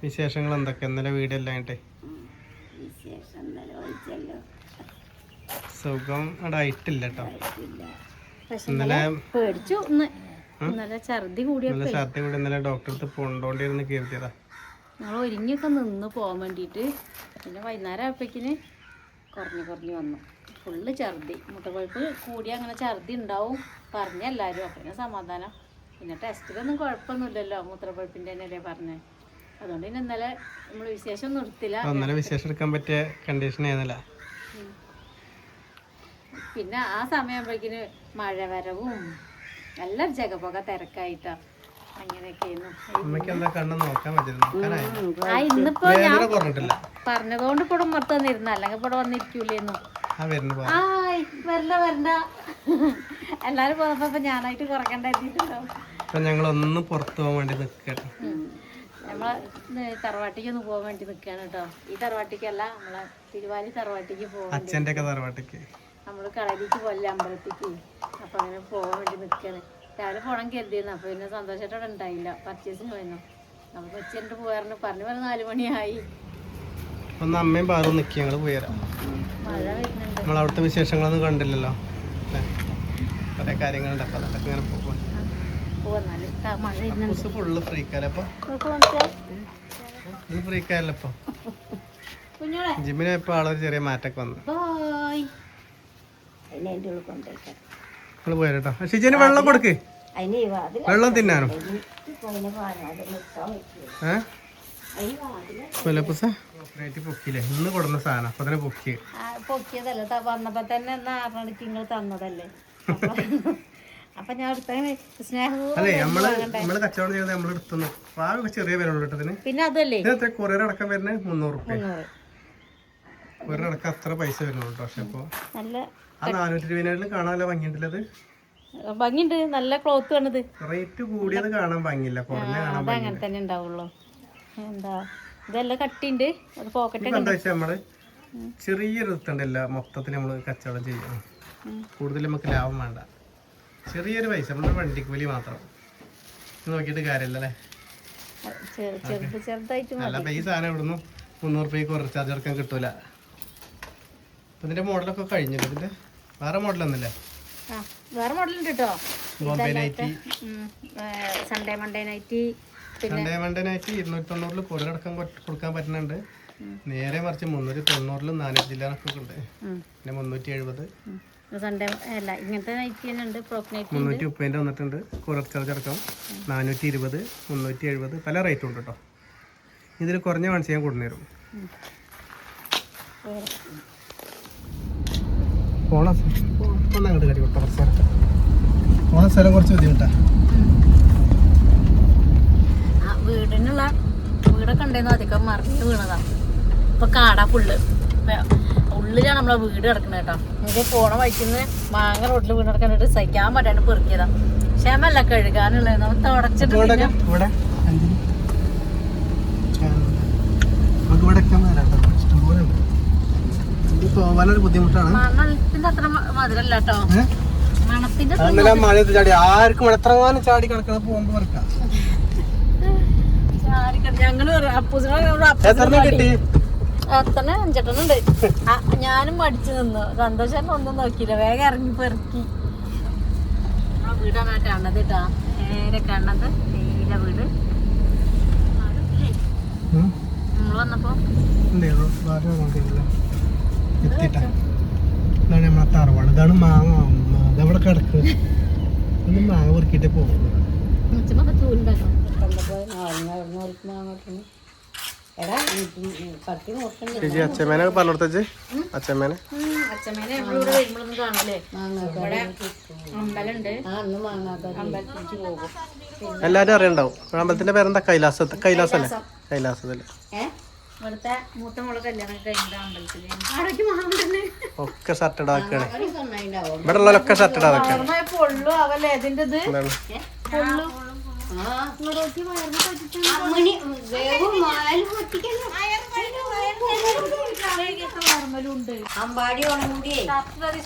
വിശേഷങ്ങൾ എന്തൊക്കെ? ഇന്നലെ വീടല്ലായിട്ടെ സുഖം അവിടെ ആയിട്ടില്ല കേട്ടോ. ഇന്നലെ ഛർദി കൂടി ഇന്നലെ ഡോക്ടറെ അടുത്ത് കൊണ്ടോണ്ടിരുന്ന് കരുതിയതാ. ഞങ്ങൾ ഒരുങ്ങിയൊക്കെ നിന്ന് പോകാൻ വേണ്ടിയിട്ട്. പിന്നെ വൈകുന്നേരം ആയപ്പോഴേക്കിന് കുറഞ്ഞു വന്നു. ഫുള്ള് ഛർദി, മുട്ടപ്പഴുപ്പ് കൂടി അങ്ങനെ ഛർദി ഉണ്ടാവും പറഞ്ഞെല്ലാവരും. അപ്പം പിന്നെ സമാധാനം. പിന്നെ ടെസ്റ്റിലൊന്നും കുഴപ്പമൊന്നുമില്ലല്ലോ, മൂത്രപ്പഴുപ്പിൻ്റെ തന്നെയല്ലേ പറഞ്ഞത്. അതുകൊണ്ട് പിന്നെ ഇന്നലെ നമ്മൾ വിശേഷം നിർത്തില്ല. വിശേഷം എടുക്കാൻ പറ്റിയ കണ്ടീഷൻ ആയിരുന്നല്ല. പിന്നെ ആ സമയമാകുമ്പോഴേക്കിന് മഴ വരവും എല്ലാം ജഗപ്പൊക്കെ തിരക്കായിട്ടാ. അങ്ങനെയൊക്കെയായിരുന്നു. ഇന്നിപ്പോ ഞാൻ പറഞ്ഞതുകൊണ്ട് ഇപ്പോൾ ഉമ്മർത്ത് വന്നിരുന്ന, അല്ലെങ്കിൽ ഇവിടെ വന്നിരിക്കൂലേന്നു. വരണ്ട എല്ലാരും പോന്നപ്പോ ഞാനായിട്ട് കുറക്കണ്ടായിരുന്നിട്ടുണ്ടാവും. ഞങ്ങളൊന്ന് പുറത്തു പോകാൻ വേണ്ടി നിൽക്കണം. നമ്മളെ തറവാട്ടിക്ക് പോകാൻ വേണ്ടി നിൽക്കുകയാണ് കേട്ടോ. ഈ തറവാട്ടിക്കല്ല, നമ്മളെ തിരുവാലി തറവാട്ടിക്ക് പോകാൻ, അച്ഛൻ്റെ ഒക്കെ തറവാട്ടിക്ക്. നമ്മള് കളരിക്ക് പോകല്ലേ, അമ്പലത്തേക്ക്. അപ്പൊ അങ്ങനെ പോകാൻ വേണ്ടി നിൽക്കുകയാണ്. രാവിലെ പോകണം കരുതിയിരുന്നു. അപ്പൊ പിന്നെ സന്തോഷത്തോടെ ഉണ്ടായില്ല, പർച്ചേസിന് പോയിരുന്നു. നമുക്ക് ഉച്ചയിട്ട് പോയായിരുന്നു. പറഞ്ഞു 4 മണിയായി. ഒന്ന് അമ്മയും പാറും നിൽക്കി ഞങ്ങൾ പോയാ. മഴ വരുന്നുണ്ട്. നമ്മൾ അവിടുത്തെ വിശേഷങ്ങളൊന്നും കണ്ടില്ലല്ലോ, പല കാര്യങ്ങളുണ്ട്. അപ്പൊ അതൊക്കെ ഇങ്ങനെ പോകാൻ ഫുള്ള് ഫ്രീക്കാലപ്പോ ഫ്രീക്കായല്ലോ. ജിമ്മിന് ഇപ്പൊ ആളൊരു ചെറിയ മാറ്റൊക്കെ വന്നു. പോയാട്ടോ. ഷിജന് വെള്ളം കൊടുക്ക്, വെള്ളം തിന്നാനോ. പൊക്കില്ലേ ഇന്ന് കൊടുന്ന സാധനം അപ്പൊ തന്നെ പൊക്കിയതല്ലേ, വന്നപ്പോ തന്നെ നിങ്ങൾ തന്നതല്ലേ. അപ്പൊ ഞാൻ അല്ലേ നമ്മള് കച്ചവടം ചെയ്ത് നമ്മൾ എടുത്തുന്നു. ചെറിയ വില ഉള്ളതിന്. പിന്നെ അതല്ലേ കൊറിയർ അടക്കം വരുന്നത് 300 റുപ്യ. കൊറിയർ അടക്കം അത്ര പൈസ വരുന്നുള്ളൂ. പക്ഷെ അപ്പൊ ആ 420 കാണാനല്ല ഭംഗിയുണ്ടല്ലത്. ഭംഗിയുണ്ട്, നല്ല ക്ലോത്ത് വേണത്. റേറ്റ് കൂടിയത് കാണാൻ ഭംഗിയില്ല, കുറഞ്ഞ കാണാൻ അങ്ങനെ തന്നെ ഉണ്ടാവുള്ളൂ. എന്താ ഇതെല്ലാം കട്ടിണ്ട്. അത് പോക്കറ്റ് നമ്മള് ചെറിയൊരു ഇതുണ്ടല്ല, മൊത്തത്തിൽ നമ്മള് കച്ചവടം ചെയ്യണം. കൂടുതൽ നമുക്ക് ലാഭം വേണ്ട, ചെറിയൊരു പൈസ നമ്മുടെ വണ്ടിക്ക് വലി മാത്രം നോക്കിയിട്ട് കാര്യമില്ലല്ലേ. അല്ല ഈ സാധനം ഇവിടുന്ന് 300 റുപ്യക്ക് കുറച്ച് ചാർജ് എടുക്കാൻ കിട്ടൂല. ഇതിന്റെ മോഡലൊക്കെ കഴിഞ്ഞില്ല. ഇതിന്റെ വേറെ മോഡലൊന്നുമില്ല. വേറെ മോഡലുണ്ട് കേട്ടോ. Bombay nighty, Sunday Monday nighty. Sunday Monday nighty 290 കൊറിയറടക്കം കൊടുക്കാൻ പറ്റുന്നുണ്ട്. നേരെ മറിച്ച് 390 400 ജില്ലൊക്കെ ഉണ്ട്. പിന്നെ 370 സൺഡേ അല്ല, ഇങ്ങനത്തെ നൈറ്റി തന്നെ ഉണ്ട്. ഫ്രോക്ക് നൈറ്റി 330 വന്നിട്ടുണ്ട്. കൊറിയർ ചാർജ് അടക്കം 420 370 പല റേറ്റും ഉണ്ട് കേട്ടോ. ഇതിൽ കുറഞ്ഞ കാണിച്ച് ഞാൻ കൊണ്ടുവരും. പോണ സ്ഥലം കുറച്ച് ബുദ്ധിമുട്ടാ. വീടിനുള്ള വീടൊക്കെ ഉണ്ടായിരുന്നു, അധികം മറിഞ്ഞ് വീണതാ. ഇപ്പൊ കാടാ ഫുള്ള്. ഉള്ളിലാണ് നമ്മളെ വീട് കിടക്കുന്നത് കേട്ടോ. ഇങ്ങനെ പോണ വഴിക്കുന്ന മാങ്ങ റോഡിൽ വീണ് കിടക്കാനായിട്ട് സഹിക്കാൻ പറ്റാണ്ട് പെറുക്കിയതാ. ക്ഷമല്ല കഴുകാനുള്ളത്. നമ്മൾ തുടച്ചിട്ട് ബുദ്ധിമുട്ടാണ്. മണത്തിന്റെ അത്ര മധുരല്ല കേട്ടോ. മണത്തിന്റെ ആർക്കും എത്രങ്ങാനും ചാടി കിടക്കണ പോകുമ്പോ ഞങ്ങള് അത്തന്നെ 5 ഉണ്ട്. ഞാനും മടിച്ചു നിന്നു. സന്തോഷം ഒന്നും നോക്കിയില്ല, വേഗം ഇറങ്ങി പെറുക്കി. നമ്മളെ വീടാണ് കാണത് കേട്ടോ. നേരെ കാണത് നീല വീട്. നമ്മള് വന്നപ്പോ തറവാണ്. ഇതാണ് മാങ്ങ. അതവിടെ കിടക്കുന്നത്. മാങ്ങ പെറുക്കിട്ടേ പോകുന്നു. അച്ഛമ്മേനെ പറഞ്ഞോടത്തേ. അച്ഛമ്മേനെ എല്ലാരും അറിയണ്ടാവും. അമ്പലത്തിന്റെ പേരെന്താ? കൈലാസല്ലേ? കൈലാസല്ലേ? ഒക്കെ ഷർട്ടഡ് ആക്കാണ്. ഇവിടെ ഉള്ളവരൊക്കെ ഷർട്ടഡ് ആക്കാണ്.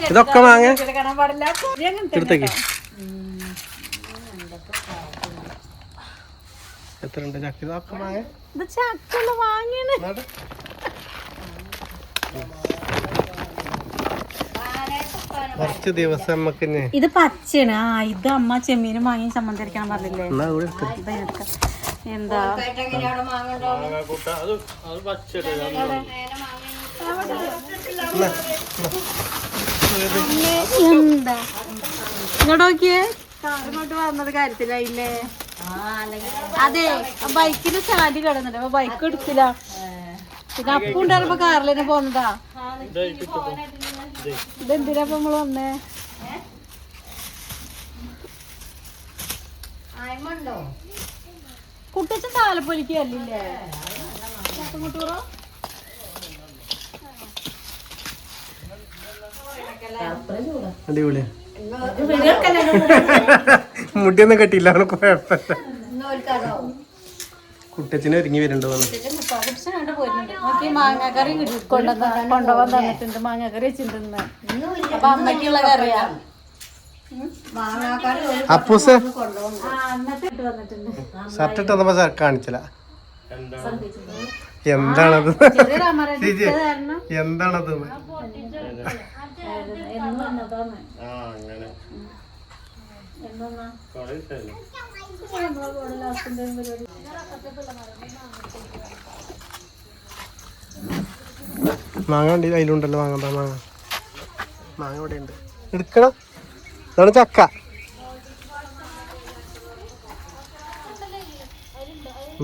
ഇതൊക്കെ വാങ്ങ എടുത്തേക്ക്. എത്ര ഉണ്ട് ചക്ക ഇതൊക്കെ വാങ്ങ ഇത് ചക്കല്ല വാങ്ങിയാണ്. കുറച്ച് ദിവസം നമുക്ക് ഇത് പച്ചയാണ്. ഇത് അമ്മ ചെമ്മീനും വാങ്ങി ചമ്മന്തി അരക്കാൻ പറഞ്ഞില്ലേ. എന്താ എന്താ ഇങ്ങോട്ട് നോക്കിയേ, ഇങ്ങോട്ട് വന്നത് കാര്യത്തിലായില്ലേ. അതെ, ബൈക്കിന് സ്റ്റാൻഡ് കിടന്നില്ല, അപ്പൊ ബൈക്ക് എടുത്തില്ല. പിന്നെ അപ്പ ഉണ്ടായിരുന്നപ്പോ കാറിൽ തന്നെ പോന്നതാ. ഇതെന്തിനാ നമ്മള് വന്നേ? കുട്ടിച്ചൻ താലപ്പൊലിക്ക് അല്ലേ അടിപൊളിയാ. മുടിയൊന്നും കെട്ടിയില്ല, കുഴപ്പമില്ല. കുട്ടത്തിന് ഒരുങ്ങി വരുന്നുണ്ടോ? മാങ്ങാക്കറി കൊണ്ടുപോകാൻ തന്നിട്ടുണ്ട്. മാങ്ങാക്കറി വെച്ചിട്ടുണ്ട്. അപ്പൊ അമ്മയ്ക്കുള്ള കറിയാ. അപ്പൂസ് ഷർട്ട് ഇട്ടപ്പോ കാണിച്ചില്ല. എന്താണത്? എന്താണത്? മാങ്ങ ഉണ്ട്, അതിലുണ്ടല്ലോ മാങ്ങ. മാങ്ങ മാങ്ങ ഇവിടെ ഉണ്ട്, എടുക്കണം. ഇതാണ് ചക്ക.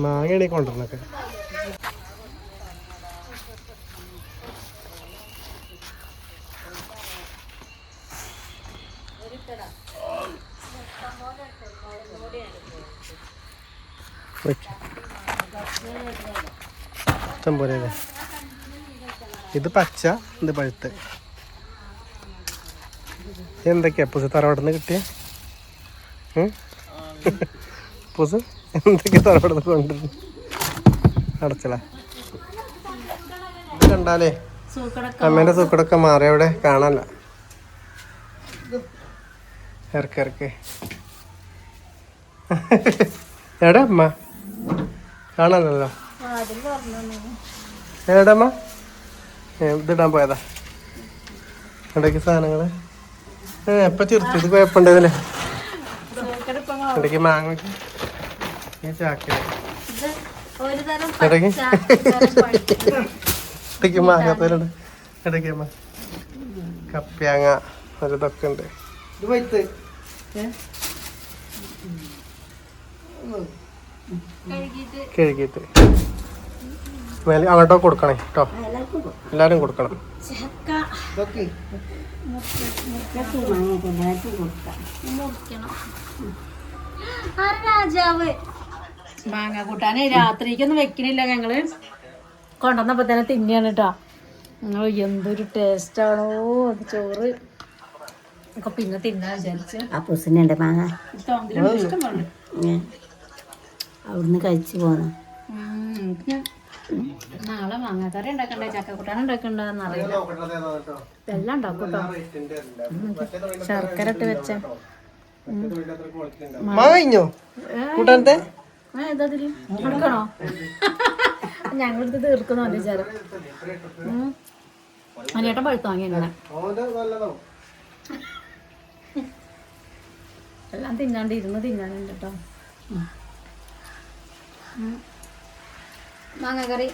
മാങ്ങയാണ് കൊണ്ടുവന്നൊക്കെ. ഇഷ്ടംപോലെ ഇത് പച്ച, ഇത് പഴുത്ത്. എന്തൊക്കെയാ പൂസ് തറവാട്ടിന്ന് കിട്ടിയ? പൂസ് എന്തൊക്കെയാ തറവാട്ടിന്ന് കൊണ്ടുവരുന്നു? അടച്ചല കണ്ടാലേ അമ്മേന്റെ സൂക്കടൊക്കെ മാറി, അവിടെ കാണാനല്ല. ഇറക്കിറക്കി എടാ അമ്മ കാണാനല്ലോ. ഏടമ്മ ഇതിടാൻ പോയതാ ഇടയ്ക്ക് സാധനങ്ങള്. എപ്പ ചിരിച്ചു, ഇത് കുഴപ്പമുണ്ടായിരുന്നില്ലേ? ഇടയ്ക്ക് മാങ്ങ ഈ ചാക്കില് ഇടയ്ക്ക് ഇടയ്ക്ക് മാങ്ങാത്തവരുണ്ട്. ഇടയ്ക്ക് അമ്മ കപ്പ്യാങ്ങ ഒരിതൊക്കെ ഉണ്ട്. കഴുകിയിട്ട് അങ്ങോട്ടോ കൊടുക്കണേ കേട്ടോ, എല്ലാരും കൊടുക്കണം. രാജാവ് മാങ്ങ കൂട്ടാന് രാത്രിക്കൊന്നും വെക്കണില്ല, ഞങ്ങള് കൊണ്ടുവന്നപ്പോ തന്നെ തിന്നെയാണ് കേട്ടോ. എന്തൊരു ടേസ്റ്റാണോ അത്. ചോറ് ഒക്കെ പിന്നെ തിന്നാ വിചാരിച്ച്. അപ്പൂസിനുണ്ട് മാങ്ങ, ഇഷ്ടം പോലെ അവിടുന്ന് കഴിച്ചു പോന്നു. നാളെ മാങ്ങാക്കറി ഉണ്ടാക്കണ്ടേ, ചക്കക്കൂട്ടാൻ ഉണ്ടാക്കണ്ടെന്ന് അറിയില്ല. എല്ലാം ഉണ്ടാക്കും കേട്ടോ. ശർക്കര ഇട്ട് വെച്ച എടുക്കണോ? ഞങ്ങളടുത്ത് തീർക്കുന്നോ വിചാരം. അനിയേട്ടൻ പഴുത്ത് വാങ്ങി ഇങ്ങനെ എല്ലാം തിന്നാണ്ട് ഇരുന്ന് തിന്നാനുണ്ട് കേട്ടോ. മാങ്ങാക്കറി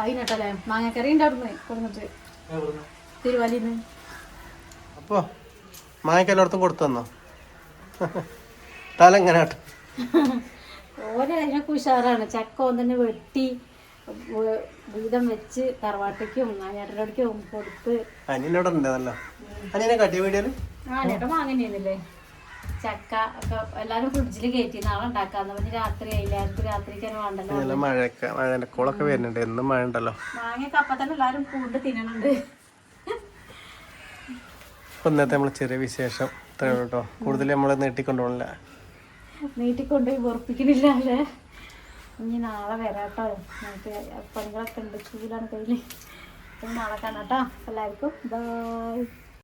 അതിനട്ടല്ലേ, മാങ്ങാക്കറി ഉണ്ടായിരുന്നു കൊടുന്നിട്ട് തിരുവാലിന്ന്. അപ്പോ മാങ്ങക്ക് എല്ലായിടത്തും കൊടുത്തു തന്നോ? തലങ്ങനെ ഓരോ അതിനൊക്കെ ഉഷാറാണ്. ചക്ക ഒന്നെ വെട്ടി വീതം വെച്ച് തറവാട്ടേക്കും ഞാഞ്ഞേട്ടനോടേക്കും കൊടുത്ത്. ആനേട്ടൻ വാങ്ങനെയായിരുന്നില്ലേ ചക്ക ഒക്കെ എല്ലാരും ഫ്രിഡ്ജിൽ കയറ്റി നാളെ ഉണ്ടാക്കാന്ന് പറഞ്ഞ്. രാത്രി എല്ലാവർക്കും രാത്രിക്ക് വേണ്ടല്ലോ, മഴക്കോളൊക്കെ വരുന്നുണ്ട്, എന്നും മഴ ഉണ്ടല്ലോ. മാങ്ങയൊക്കെ അപ്പൊ തന്നെ എല്ലാരും കൂണ്ട് തിന്നണുണ്ട്. ഇന്നത്തെ നമ്മള് ചെറിയ വിശേഷം ഇത്രയുള്ളൂ കേട്ടോ. കൂടുതൽ നമ്മള് നീട്ടിക്കൊണ്ടുപോകണില്ല, നീട്ടിക്കൊണ്ടുപോയി വെറുപ്പിക്കണില്ല അല്ലേ. ഇനി നാളെ വരാട്ടോ, നമുക്ക് പണികളൊക്കെ ഉണ്ട്, ചൂടാണ് കയ്യില്. നാളെ കാണാട്ടോ എല്ലാവർക്കും. ബൈ.